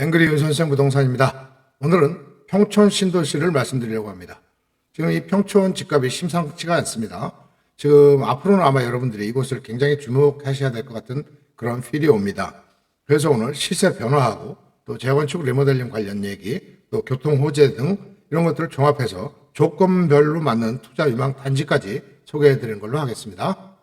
앵그리 윤선생 부동산입니다. 오늘은 평촌 신도시를 말씀드리려고 합니다. 지금 이 평촌 집값이 심상치가 않습니다. 지금 앞으로는 아마 여러분들이 이곳을 굉장히 주목하셔야 될 것 같은 그런 필이 옵니다. 그래서 오늘 시세 변화하고 또 재건축 리모델링 관련 얘기, 또 교통 호재 등 이런 것들을 종합해서 조건별로 맞는 투자 유망 단지까지 소개해 드리는 걸로 하겠습니다.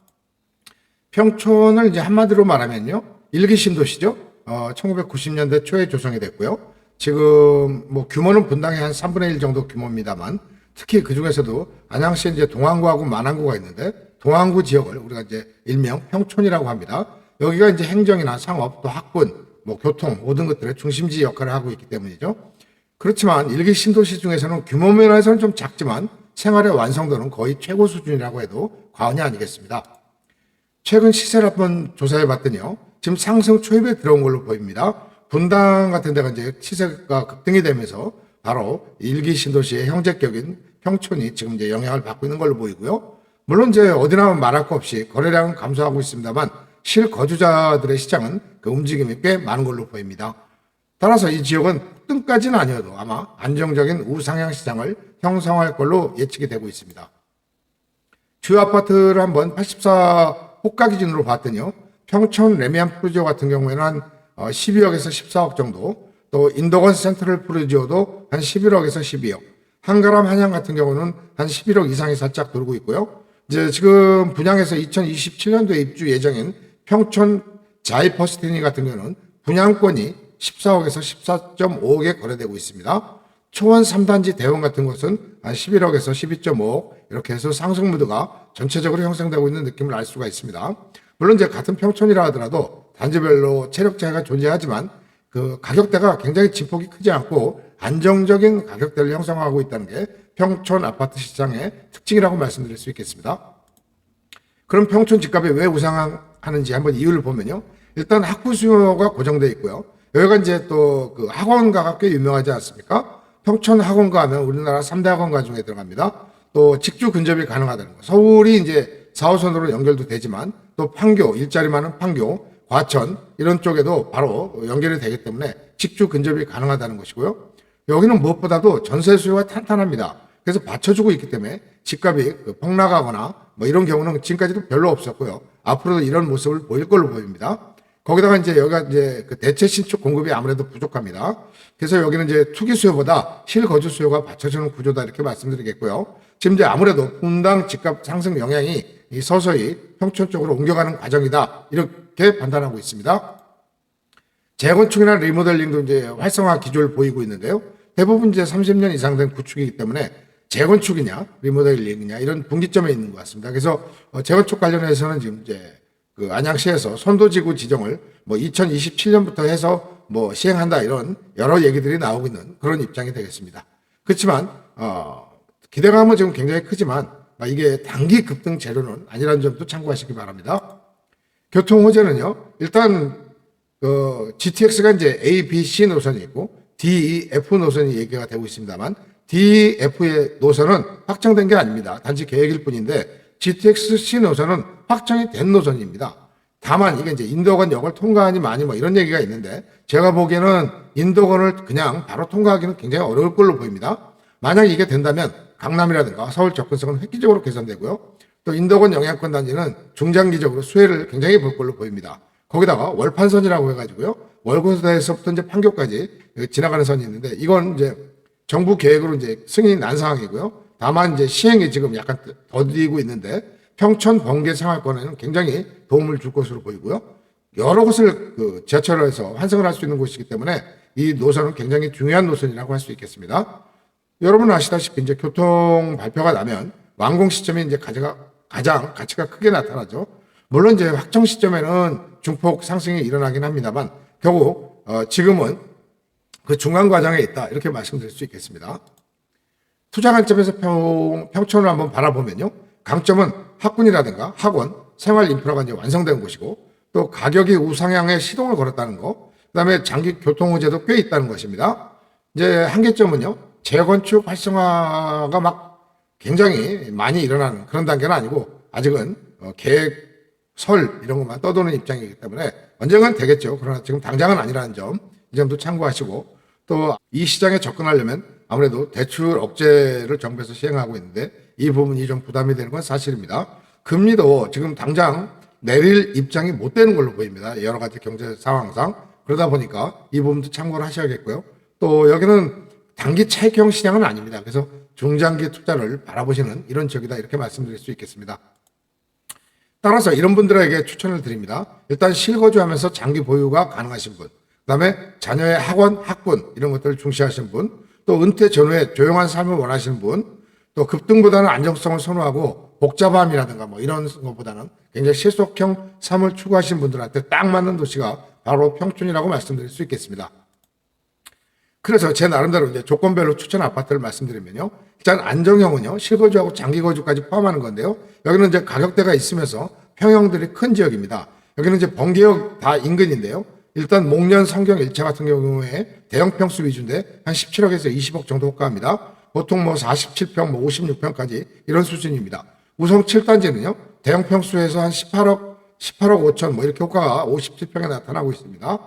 평촌을 이제 한마디로 말하면요, 일기 신도시죠. 1990년대 초에 조성이 됐고요. 지금 뭐 규모는 분당의 한 3분의 1 정도 규모입니다만, 특히 그 중에서도 안양시에 이제 동안구하고 만안구가 있는데, 동안구 지역을 우리가 이제 일명 평촌이라고 합니다. 여기가 이제 행정이나 상업, 또 학군, 뭐 교통 모든 것들의 중심지 역할을 하고 있기 때문이죠. 그렇지만 일기 신도시 중에서는 규모 면에서는 좀 작지만 생활의 완성도는 거의 최고 수준이라고 해도 과언이 아니겠습니다. 최근 시세를 한번 조사해 봤더니요, 지금 상승 초입에 들어온 걸로 보입니다. 분당 같은 데가 이제 시세가 급등이 되면서 바로 일기 신도시의 형제격인 평촌이 지금 이제 영향을 받고 있는 걸로 보이고요. 물론 이제 어디나 말할 거 없이 거래량은 감소하고 있습니다만 실거주자들의 시장은 그 움직임이 꽤 많은 걸로 보입니다. 따라서 이 지역은 급등까지는 아니어도 아마 안정적인 우상향 시장을 형성할 걸로 예측이 되고 있습니다. 주요 아파트를 한번 84 호가 기준으로 봤더니요, 평촌 레미안 프루지오 같은 경우에는 한 12억에서 14억 정도, 또 인도건 센트럴 프루지오도 한 11억에서 12억, 한가람 한양 같은 경우는 한 11억 이상이 살짝 돌고 있고요. 이제 지금 분양에서 2027년도에 입주 예정인 평촌 자이퍼스티니 같은 경우는 분양권이 14억에서 14.5억에 거래되고 있습니다. 초원 3단지 대원 같은 것은 한 11억에서 12.5억 이렇게 해서 상승 무드가 전체적으로 형성되고 있는 느낌을 알 수가 있습니다. 물론 이제 같은 평촌이라 하더라도 단지별로 체력 차이가 존재하지만 그 가격대가 굉장히 진폭이 크지 않고 안정적인 가격대를 형성하고 있다는 게 평촌 아파트 시장의 특징이라고 말씀드릴 수 있겠습니다. 그럼 평촌 집값이 왜 우상하는지 한번 이유를 보면요, 일단 학부 수요가 고정되어 있고요. 여기가 이제 또 그 학원가가 꽤 유명하지 않습니까? 평촌 학원가 하면 우리나라 3대 학원가 중에 들어갑니다. 또 직주 근접이 가능하다는 거. 서울이 이제 4호선으로 연결도 되지만 또 판교, 일자리 많은 판교, 과천 이런 쪽에도 바로 연결이 되기 때문에 직주 근접이 가능하다는 것이고요. 여기는 무엇보다도 전세 수요가 탄탄합니다. 그래서 받쳐주고 있기 때문에 집값이 폭락하거나 뭐 이런 경우는 지금까지도 별로 없었고요. 앞으로도 이런 모습을 보일 걸로 보입니다. 거기다가 이제 여기가 이제 그 대체 신축 공급이 아무래도 부족합니다. 그래서 여기는 이제 투기 수요보다 실거주 수요가 받쳐주는 구조다 이렇게 말씀드리겠고요. 지금 이제 아무래도 분당 집값 상승 영향이 서서히 평촌 쪽으로 옮겨가는 과정이다 이렇게 판단하고 있습니다. 재건축이나 리모델링도 이제 활성화 기조를 보이고 있는데요. 대부분 이제 30년 이상 된 구축이기 때문에 재건축이냐 리모델링이냐 이런 분기점에 있는 것 같습니다. 그래서 재건축 관련해서는 지금 이제 그 안양시에서 선도지구 지정을 뭐 2027년부터 해서 뭐 시행한다 이런 여러 얘기들이 나오고 있는 그런 입장이 되겠습니다. 그렇지만 기대감은 지금 굉장히 크지만 이게 단기 급등 재료는 아니라는 점도 참고하시기 바랍니다. 교통 호재는요, 일단 GTX가 이제 A, B, C 노선이 있고 D, E, F 노선이 얘기가 되고 있습니다만 D, F의 노선은 확정된 게 아닙니다. 단지 계획일 뿐인데 GTX C 노선은 확정이 된 노선입니다. 다만 이게 이제 인도건 역을 통과하니 많이 뭐 이런 얘기가 있는데 제가 보기에는 인도건을 그냥 바로 통과하기는 굉장히 어려울 걸로 보입니다. 만약 이게 된다면 강남이라든가 서울 접근성은 획기적으로 개선되고요. 또 인도건 영향권 단지는 중장기적으로 수혜를 굉장히 볼 걸로 보입니다. 거기다가 월판선이라고 해가지고요, 월고대에서부터 이제 판교까지 지나가는 선이 있는데 이건 이제 정부 계획으로 이제 승인이 난 상황이고요. 다만 이제 시행이 지금 약간 더디고 있는데 평촌 번개 생활권에는 굉장히 도움을 줄 것으로 보이고요. 여러 곳을 그 지하철로 해서 환승을 할 수 있는 곳이기 때문에 이 노선은 굉장히 중요한 노선이라고 할 수 있겠습니다. 여러분 아시다시피 이제 교통 발표가 나면 완공 시점이 이제 가장 가치가 크게 나타나죠. 물론 이제 확정 시점에는 중폭 상승이 일어나긴 합니다만 결국 지금은 그 중간 과정에 있다 이렇게 말씀드릴 수 있겠습니다. 투자 관점에서 평촌을 한번 바라보면요, 강점은 학군이라든가 학원, 생활 인프라가 이제 완성된 곳이고 또 가격이 우상향에 시동을 걸었다는 거, 그다음에 장기 교통 호재도 꽤 있다는 것입니다. 이제 한계점은요, 재건축 활성화가 막 굉장히 많이 일어나는 그런 단계는 아니고 아직은 계획, 설 이런 것만 떠도는 입장이기 때문에 언젠간 되겠죠. 그러나 지금 당장은 아니라는 점 이 점도 참고하시고, 또 이 시장에 접근하려면 아무래도 대출 억제를 정부에서 시행하고 있는데 이 부분이 좀 부담이 되는 건 사실입니다. 금리도 지금 당장 내릴 입장이 못 되는 걸로 보입니다. 여러 가지 경제 상황상. 그러다 보니까 이 부분도 참고를 하셔야겠고요. 또 여기는 단기 차익형 시장은 아닙니다. 그래서 중장기 투자를 바라보시는 이런 지역이다, 이렇게 말씀드릴 수 있겠습니다. 따라서 이런 분들에게 추천을 드립니다. 일단 실거주하면서 장기 보유가 가능하신 분, 그다음에 자녀의 학원, 학군 이런 것들을 중시하시는 분, 또 은퇴 전후에 조용한 삶을 원하시는 분, 또 급등보다는 안정성을 선호하고 복잡함이라든가 뭐 이런 것보다는 굉장히 실속형 삶을 추구하시는 분들한테 딱 맞는 도시가 바로 평촌이라고 말씀드릴 수 있겠습니다. 그래서 제 나름대로 이제 조건별로 추천 아파트를 말씀드리면요. 일단 안정형은요, 실거주하고 장기거주까지 포함하는 건데요. 여기는 이제 가격대가 있으면서 평형들이 큰 지역입니다. 여기는 이제 번개역 다 인근인데요. 일단 목련, 성경, 일차 같은 경우에 대형 평수 위주인데 한 17억에서 20억 정도 호가합니다. 보통 뭐 47평, 뭐 56평까지 이런 수준입니다. 우성 7단지는요, 대형 평수에서 한 18억 5천 뭐 이렇게 호가가 57평에 나타나고 있습니다.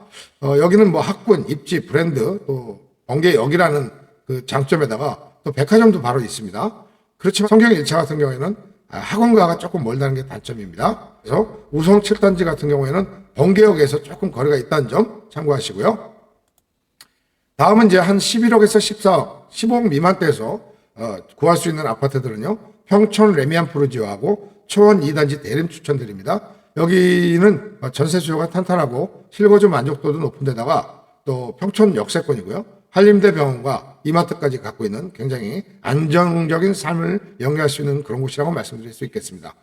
여기는 뭐 학군, 입지, 브랜드, 또 번개역이라는 그 장점에다가 또 백화점도 바로 있습니다. 그렇지만 성경 1차 같은 경우에는 학원가가 조금 멀다는 게 단점입니다. 그래서 우성 7단지 같은 경우에는 번개역에서 조금 거리가 있다는 점 참고하시고요. 다음은 이제 한 11억에서 14억, 15억 미만대에서 구할 수 있는 아파트들은요, 평촌 레미안 푸르지오하고 초원 2단지 대림 추천드립니다. 여기는 전세 수요가 탄탄하고 실거주 만족도도 높은 데다가 또 평촌 역세권이고요. 한림대 병원과 이마트까지 갖고 있는 굉장히 안정적인 삶을 영위할 수 있는 그런 곳이라고 말씀드릴 수 있겠습니다.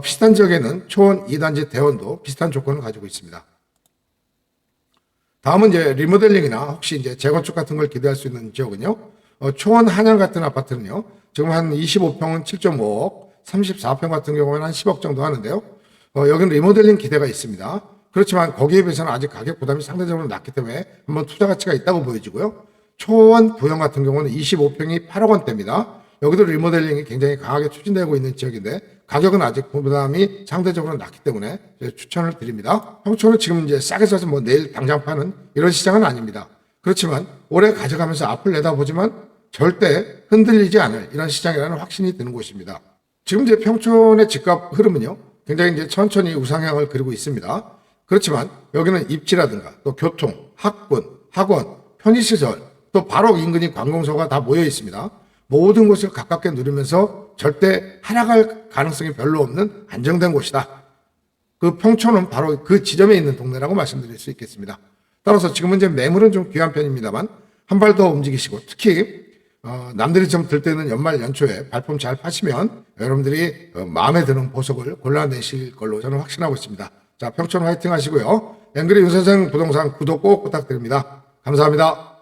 비슷한 지역에는 초원 2단지 대원도 비슷한 조건을 가지고 있습니다. 다음은 이제 리모델링이나 혹시 이제 재건축 같은 걸 기대할 수 있는 지역은요. 초원 한양 같은 아파트는요. 지금 한 25평은 7.5억, 34평 같은 경우는 한 10억 정도 하는데요. 여기는 리모델링 기대가 있습니다. 그렇지만 거기에 비해서는 아직 가격 부담이 상대적으로 낮기 때문에 한번 투자 가치가 있다고 보여지고요. 초원 부영 같은 경우는 25평이 8억 원대입니다. 여기도 리모델링이 굉장히 강하게 추진되고 있는 지역인데 가격은 아직 부담이 상대적으로 낮기 때문에 추천을 드립니다. 평촌은 지금 이제 싸게 사서 뭐 내일 당장 파는 이런 시장은 아닙니다. 그렇지만 오래 가져가면서 앞을 내다보지만 절대 흔들리지 않을 이런 시장이라는 확신이 드는 곳입니다. 지금 이제 평촌의 집값 흐름은요, 굉장히 이제 천천히 우상향을 그리고 있습니다. 그렇지만 여기는 입지라든가 또 교통, 학군, 학원, 편의시설, 또 바로 인근이 관공서가 다 모여 있습니다. 모든 것을 가깝게 누리면서 절대 하락할 가능성이 별로 없는 안정된 곳이다. 그 평촌은 바로 그 지점에 있는 동네라고 말씀드릴 수 있겠습니다. 따라서 지금은 이제 매물은 좀 귀한 편입니다만 한 발 더 움직이시고, 특히 남들이 좀 들때는 연말 연초에 발품 잘 파시면 여러분들이 마음에 드는 보석을 골라내실 걸로 저는 확신하고 있습니다. 자, 평촌 화이팅 하시고요. 앵그리 윤선생 부동산 구독 꼭 부탁드립니다. 감사합니다.